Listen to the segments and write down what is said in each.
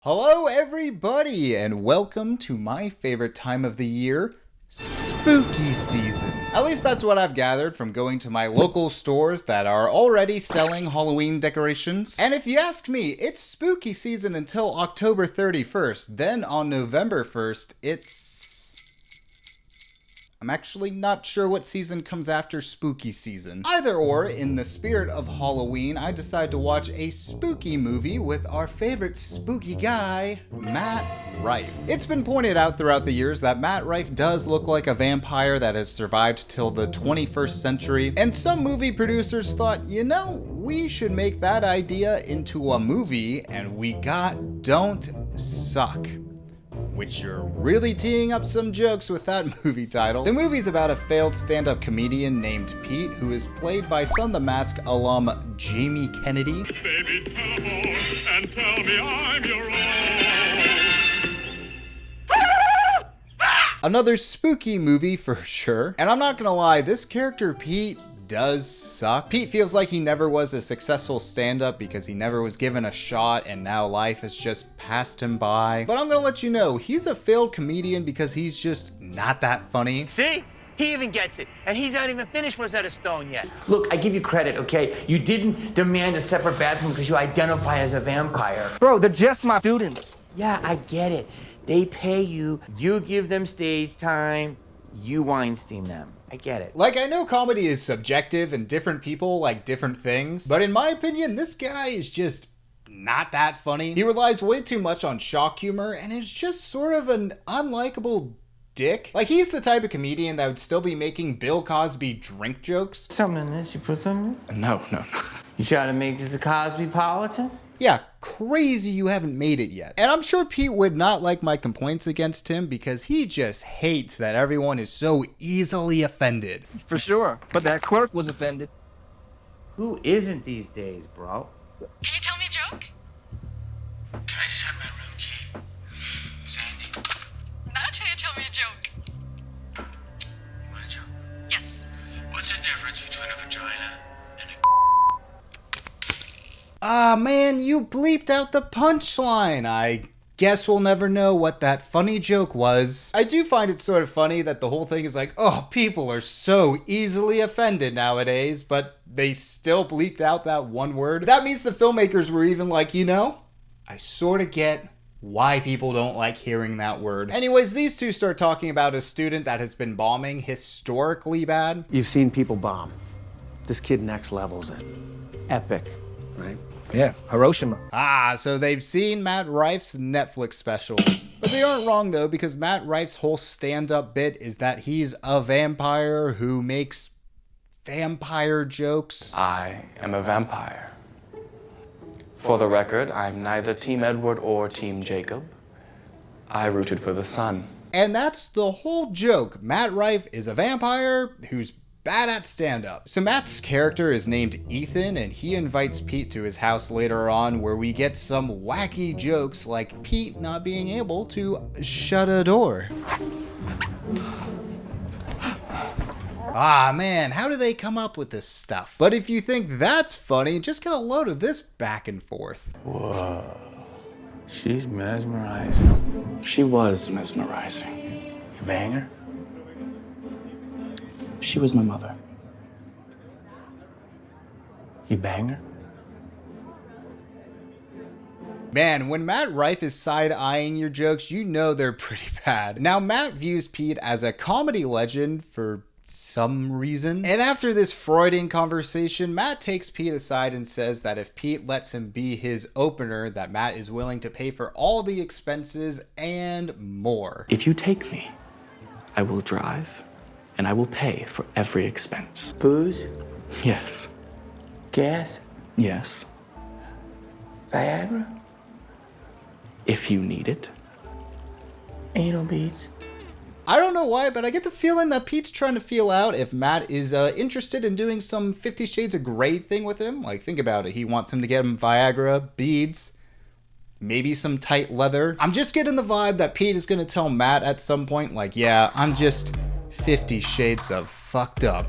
Hello everybody and welcome to my favorite time of the year, spooky season. At least that's what I've gathered from going to my local stores that are already selling Halloween decorations. And if you ask me, it's spooky season until October 31st. Then on November 1st, I'm actually not sure what season comes after spooky season. Either or, in the spirit of Halloween, I decide to watch a spooky movie with our favorite spooky guy, Matt Rife. It's been pointed out throughout the years that Matt Rife does look like a vampire that has survived till the 21st century, and some movie producers thought, you know, we should make that idea into a movie, and we got Don't Suck. Which you're really teeing up some jokes with that movie title. The movie's about a failed stand-up comedian named Pete, who is played by Son the Mask alum Jamie Kennedy. Baby, telephone and tell me I'm your own. Another spooky movie for sure. And I'm not gonna lie, this character Pete does suck. Pete feels like he never was a successful stand-up because he never was given a shot and now life has just passed him by. But I'm gonna let you know, he's a failed comedian because he's just not that funny. See? He even gets it. And he's not even finished Rosetta Stone yet. Look, I give you credit, okay? You didn't demand a separate bathroom because you identify as a vampire. Bro, they're just my students. Yeah, I get it. They pay you, you give them stage time, you Weinstein them. I get it. Like, I know comedy is subjective and different people like different things, but in my opinion, this guy is just not that funny. He relies way too much on shock humor and is just sort of an unlikable dick. Like, he's the type of comedian that would still be making Bill Cosby drink jokes. Something in this, you put something in? No. You trying to make this a Cosbypolitan? Yeah, crazy you haven't made it yet. And I'm sure Pete would not like my complaints against him because he just hates that everyone is so easily offended. For sure. But that clerk was offended. Who isn't these days, bro? Can you tell me a joke? Can I just have my room key? Sandy, Not until you tell me a joke. you want a joke? Yes. What's the difference between a vagina and a Ah, man, you bleeped out the punchline. I guess we'll never know what that funny joke was. I do find it sort of funny that the whole thing is like, oh, people are so easily offended nowadays, but they still bleeped out that one word. That means the filmmakers were even like, you know, I sort of get why people don't like hearing that word. Anyways, these two start talking about a student that has been bombing historically bad. You've seen people bomb. This kid next levels it. Epic, right? Yeah, Hiroshima. Ah, so they've seen Matt Rife's Netflix specials. But they aren't wrong though, because Matt Rife's whole stand-up bit is that he's a vampire who makes vampire jokes. I am a vampire. For the record, I'm neither Team Edward or Team Jacob. I rooted for the sun. And that's the whole joke. Matt Rife is a vampire who's bad at stand-up. So Matt's character is named Ethan, and he invites Pete to his house later on, where we get some wacky jokes like Pete not being able to shut a door. Ah man, how do they come up with this stuff? But if you think that's funny, just get a load of this back and forth. Whoa. She's mesmerizing. She was mesmerizing. You bang her? She was my mother. You bang her? Man, when Matt Rife is side-eyeing your jokes, you know they're pretty bad. Now, Matt views Pete as a comedy legend for some reason. And after this Freudian conversation, Matt takes Pete aside and says that if Pete lets him be his opener, that Matt is willing to pay for all the expenses and more. If you take me, I will drive, and I will pay for every expense. Booze? Yes. Gas? Yes. Viagra? If you need it. Anal beads? I don't know why, but I get the feeling that Pete's trying to feel out if Matt is interested in doing some 50 Shades of Grey thing with him. Like, think about it. He wants him to get him Viagra, beads, maybe some tight leather. I'm just getting the vibe that Pete is going to tell Matt at some point, like, yeah, I'm just 50 Shades of fucked up.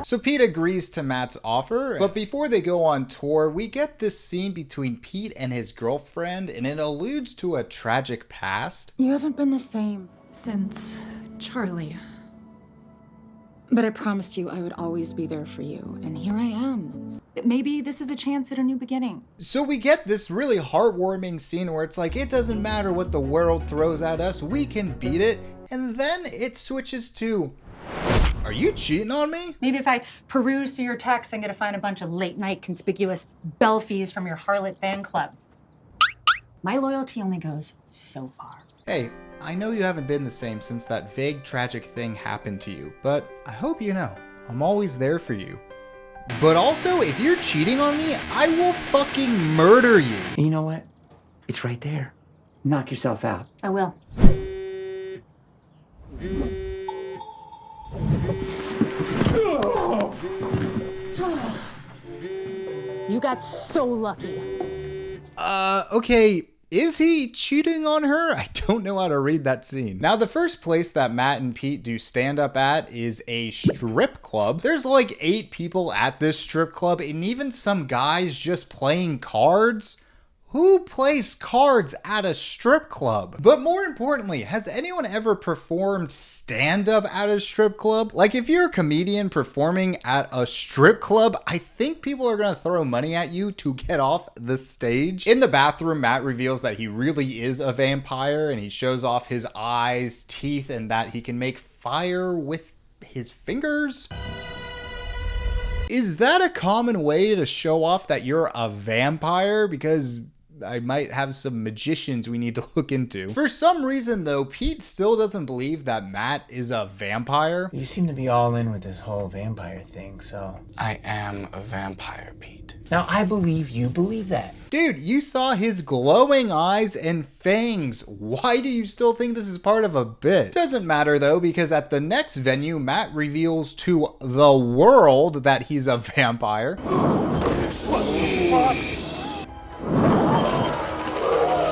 So Pete agrees to Matt's offer, but before they go on tour, we get this scene between Pete and his girlfriend, and it alludes to a tragic past. You haven't been the same since Charlie. But I promised you I would always be there for you, and here I am. Maybe this is a chance at a new beginning. So we get this really heartwarming scene where it's like, it doesn't matter what the world throws at us, we can beat it. And then it switches to, are you cheating on me? Maybe if I peruse through your texts, I'm gonna find a bunch of late-night conspicuous belfies from your harlot fan club. My loyalty only goes so far. Hey, I know you haven't been the same since that vague tragic thing happened to you, but I hope you know, I'm always there for you. But also, if you're cheating on me, I will fucking murder you. And you know what? It's right there. Knock yourself out. I will. You got so lucky. Okay, is he cheating on her? I don't know how to read that scene. Now, the first place that Matt and Pete do stand up at is a strip club. There's like 8 people at this strip club, and even some guys just playing cards. Who plays cards at a strip club? But more importantly, has anyone ever performed stand-up at a strip club? Like, if you're a comedian performing at a strip club, I think people are gonna throw money at you to get off the stage. In the bathroom, Matt reveals that he really is a vampire, and he shows off his eyes, teeth, and that he can make fire with his fingers. Is that a common way to show off that you're a vampire? Because I might have some magicians we need to look into. For some reason though, Pete still doesn't believe that Matt is a vampire. You seem to be all in with this whole vampire thing, so... I am a vampire, Pete. Now, I believe you believe that. Dude, you saw his glowing eyes and fangs. Why do you still think this is part of a bit? Doesn't matter though, because at the next venue, Matt reveals to the world that he's a vampire.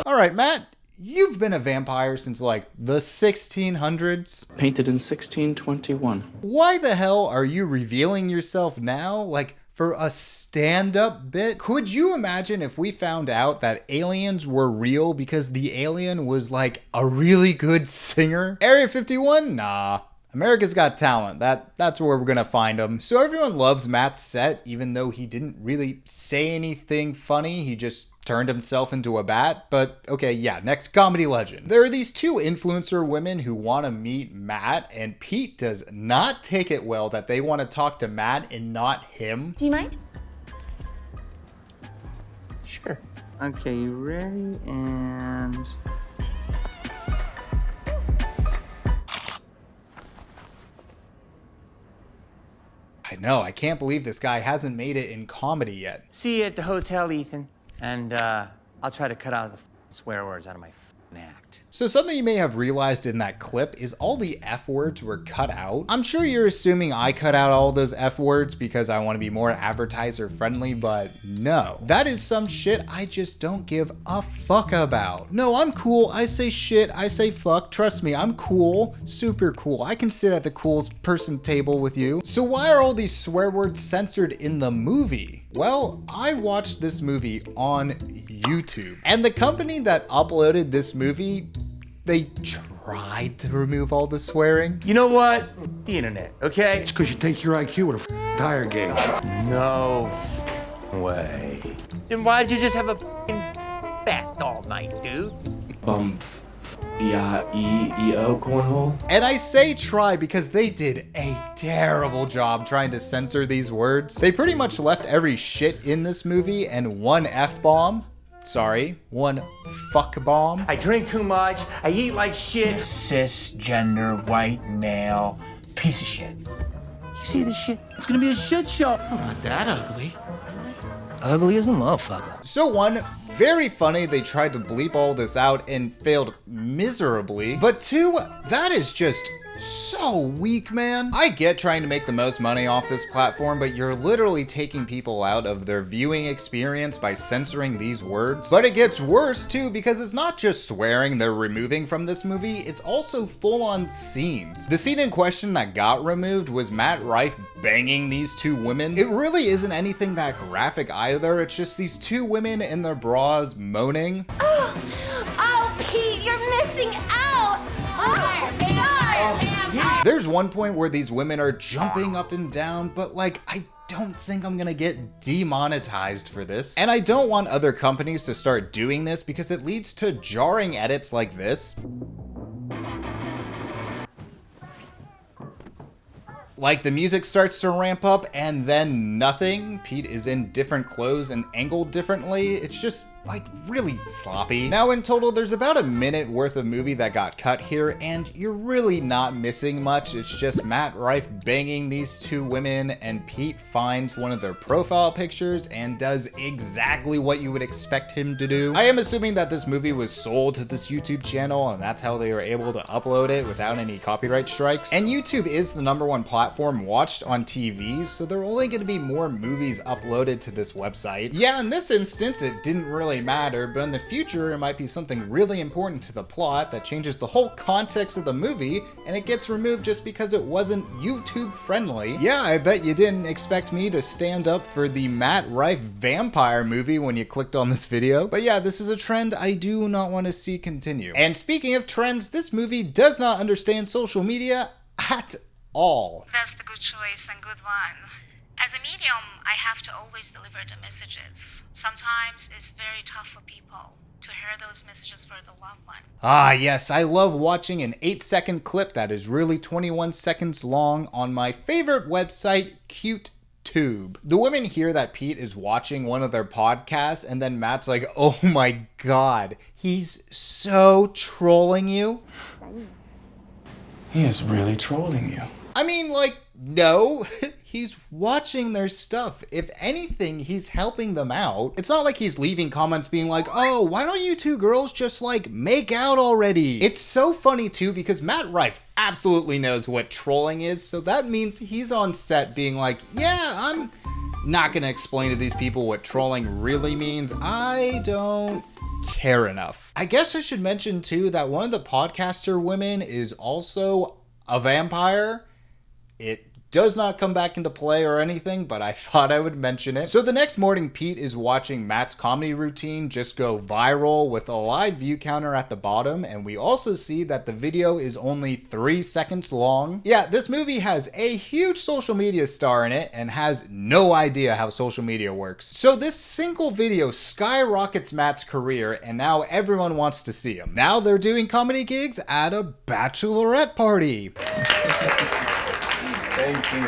Alright, Matt, you've been a vampire since like the 1600s. Painted in 1621. Why the hell are you revealing yourself now? Like, for a stand-up bit? Could you imagine if we found out that aliens were real because the alien was like a really good singer? Area 51? Nah. America's Got Talent. That's where we're gonna find them. So everyone loves Matt's set, even though he didn't really say anything funny. He just turned himself into a bat. But okay, yeah, next comedy legend. There are these 2 influencer women who want to meet Matt, and Pete does not take it well that they want to talk to Matt and not him. Do you mind? Sure. Okay, you ready? And... I know, I can't believe this guy hasn't made it in comedy yet. See you at the hotel, Ethan. And, I'll try to cut out the swear words out of my act. So something you may have realized in that clip is all the F words were cut out. I'm sure you're assuming I cut out all those F words because I want to be more advertiser friendly, but no. That is some shit I just don't give a fuck about. No, I'm cool. I say shit. I say fuck. Trust me, I'm cool. Super cool. I can sit at the coolest person table with you. So why are all these swear words censored in the movie? Well, I watched this movie on YouTube, and the company that uploaded this movie, they tried to remove all the swearing. You know what? The internet, okay? It's because you take your IQ with a tire gauge. No way. Then why'd you just have a fast all night, dude? E-I-E-E-O cornhole. And I say try because they did a terrible job trying to censor these words. They pretty much left every shit in this movie and one F-bomb. Sorry, one fuck bomb. I drink too much, I eat like shit. Cisgender, white male, piece of shit. You see this shit? It's gonna be a shit show. Not that ugly. Ugly as a motherfucker. So 1, very funny they tried to bleep all this out and failed miserably. But 2, that is just so weak, man. I get trying to make the most money off this platform, but you're literally taking people out of their viewing experience by censoring these words. But it gets worse too, because it's not just swearing they're removing from this movie, it's also full-on scenes. The scene in question that got removed was Matt Rife banging these two women. It really isn't anything that graphic either, it's just these two women in their bras moaning. Oh, Pete, you're missing out! There's one point where these women are jumping up and down, but like, I don't think I'm gonna get demonetized for this. And I don't want other companies to start doing this because it leads to jarring edits like this. Like the music starts to ramp up and then nothing. Pete is in different clothes and angled differently. It's just like really sloppy. Now in total, there's about a minute worth of movie that got cut here, and you're really not missing much. It's just Matt Rife banging these two women, and Pete finds one of their profile pictures and does exactly what you would expect him to do. I am assuming that this movie was sold to this YouTube channel, and that's how they were able to upload it without any copyright strikes. And YouTube is the #1 platform watched on TVs, so there are only going to be more movies uploaded to this website. Yeah, in this instance, it didn't really matter, but in the future, it might be something really important to the plot that changes the whole context of the movie, and it gets removed just because it wasn't YouTube friendly. Yeah, I bet you didn't expect me to stand up for the Matt Rife vampire movie when you clicked on this video. But yeah, this is a trend I do not want to see continue. And speaking of trends, this movie does not understand social media at all. That's the good choice and good one. As a medium, I have to always deliver the messages. Sometimes it's very tough for people to hear those messages for the loved one. Ah yes, I love watching an 8-second clip that is really 21 seconds long on my favorite website, CuteTube. The women hear that Pete is watching one of their podcasts, and then Matt's like, oh my god, he's so trolling you. He is really trolling you. I mean, like, no, he's watching their stuff. If anything, he's helping them out. It's not like he's leaving comments being like, oh, why don't you two girls just like make out already? It's so funny too, because Matt Rife absolutely knows what trolling is, so that means he's on set being like, yeah, I'm not gonna explain to these people what trolling really means. I don't care enough. I guess I should mention too that one of the podcaster women is also a vampire. It does not come back into play or anything, but I thought I would mention it. So the next morning, Pete is watching Matt's comedy routine just go viral with a live view counter at the bottom, and we also see that the video is only 3 seconds long. Yeah, this movie has a huge social media star in it and has no idea how social media works. So this single video skyrockets Matt's career, and now everyone wants to see him. Now they're doing comedy gigs at a bachelorette party. Thank you.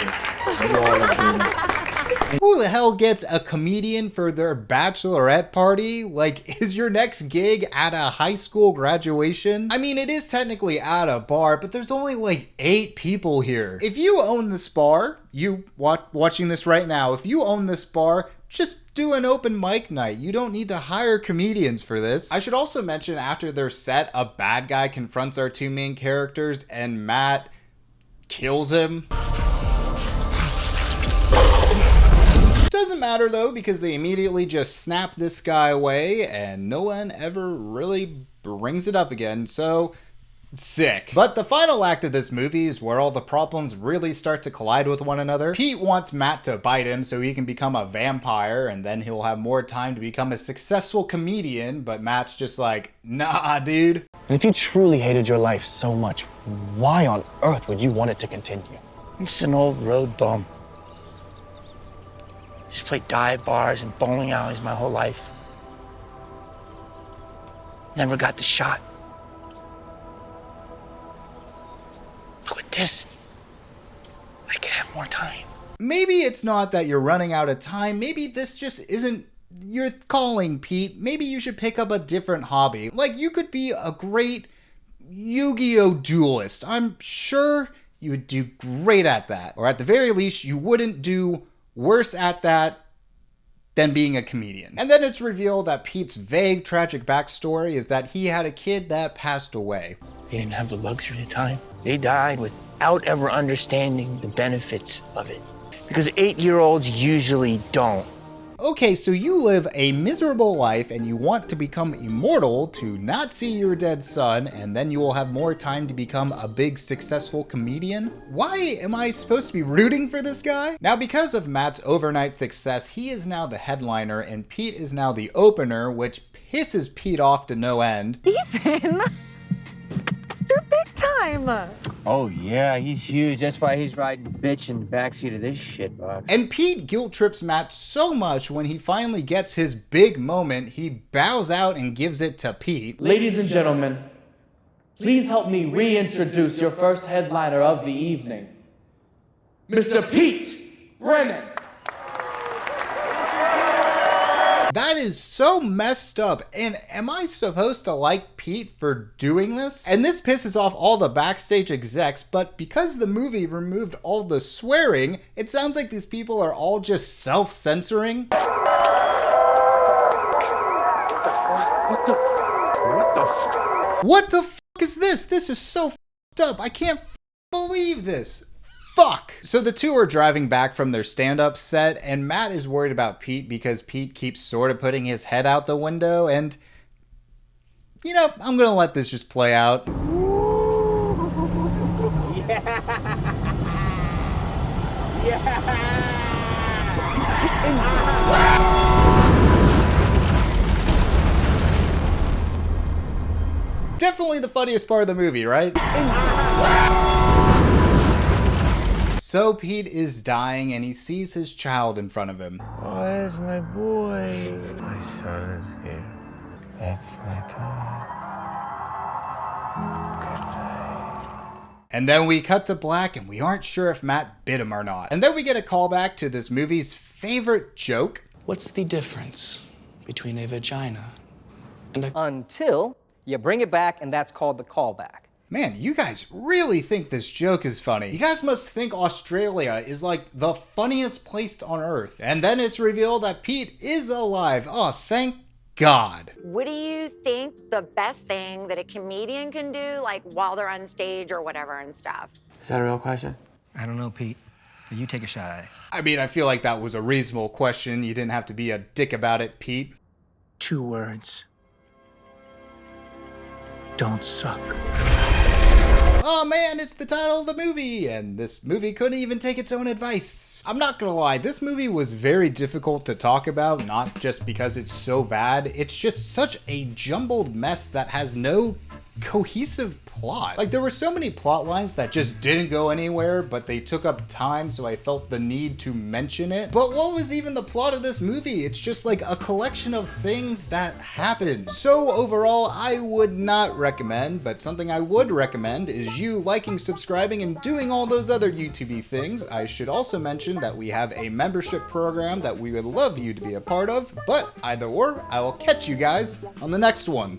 Who the hell gets a comedian for their bachelorette party? Like, is your next gig at a high school graduation? I mean, it is technically at a bar, but there's only like 8 people here. If you own this bar, you watching this right now, if you own this bar, just do an open mic night. You don't need to hire comedians for this. I should also mention, after their set, a bad guy confronts our two main characters and Matt kills him. Doesn't matter though, because they immediately just snap this guy away and no one ever really brings it up again, so sick. But the final act of this movie is where all the problems really start to collide with one another. Pete wants Matt to bite him so he can become a vampire, and then he'll have more time to become a successful comedian, but Matt's just like, nah, dude. And if you truly hated your life so much, why on earth would you want it to continue? I'm just an old road bum. Just played dive bars and bowling alleys my whole life. Never got the shot. But with this, I could have more time. Maybe it's not that you're running out of time. Maybe this just isn't your calling, Pete. Maybe you should pick up a different hobby. Like, you could be a great Yu-Gi-Oh! Duelist. I'm sure you would do great at that. Or at the very least, you wouldn't do worse at that than being a comedian. And then it's revealed that Pete's vague, tragic backstory is that he had a kid that passed away. They didn't have the luxury of time. They died without ever understanding the benefits of it. Because 8-year-olds usually don't. Okay, so you live a miserable life and you want to become immortal to not see your dead son, and then you will have more time to become a big successful comedian? Why am I supposed to be rooting for this guy? Now, because of Matt's overnight success, he is now the headliner and Pete is now the opener, which pisses Pete off to no end. Ethan! You're big time! Oh yeah, he's huge. That's why he's riding bitch in the backseat of this shit, Bob. And Pete guilt trips Matt so much when he finally gets his big moment, he bows out and gives it to Pete. Ladies and gentlemen, please help me reintroduce your first headliner of the evening, Mr. Pete Brennan. That is so messed up, and am I supposed to like Pete for doing this? And this pisses off all the backstage execs, but because the movie removed all the swearing, it sounds like these people are all just self-censoring. What the fuck is this? This is so fucked up. I can't believe this. Fuck! So the two are driving back from their stand-up set, and Matt is worried about Pete because Pete keeps sort of putting his head out the window, and you know, I'm gonna let this just play out. Definitely the funniest part of the movie, right? So Pete is dying and he sees his child in front of him. Oh, that's my boy. My son is here. That's my dad. Good night. And then we cut to black and we aren't sure if Matt bit him or not. And then we get a callback to this movie's favorite joke. What's the difference between a vagina and a... Until you bring it back, and that's called the callback. Man, you guys really think this joke is funny. You guys must think Australia is like the funniest place on earth. And then it's revealed that Pete is alive. Oh, thank God. What do you think the best thing that a comedian can do, like while they're on stage or whatever and stuff? Is that a real question? I don't know, Pete. You take a shot at it. I mean, I feel like that was a reasonable question. You didn't have to be a dick about it, Pete. 2 words. Don't suck. Oh man, it's the title of the movie, and this movie couldn't even take its own advice. I'm not gonna lie, this movie was very difficult to talk about, not just because it's so bad, it's just such a jumbled mess that has no cohesive plot. Like, there were so many plot lines that just didn't go anywhere, but they took up time, so I felt the need to mention it. But what was even the plot of this movie? It's just like a collection of things that happened. So overall, I would not recommend, but something I would recommend is you liking, subscribing, and doing all those other YouTube-y things. I should also mention that we have a membership program that we would love you to be a part of, but either or, I will catch you guys on the next one.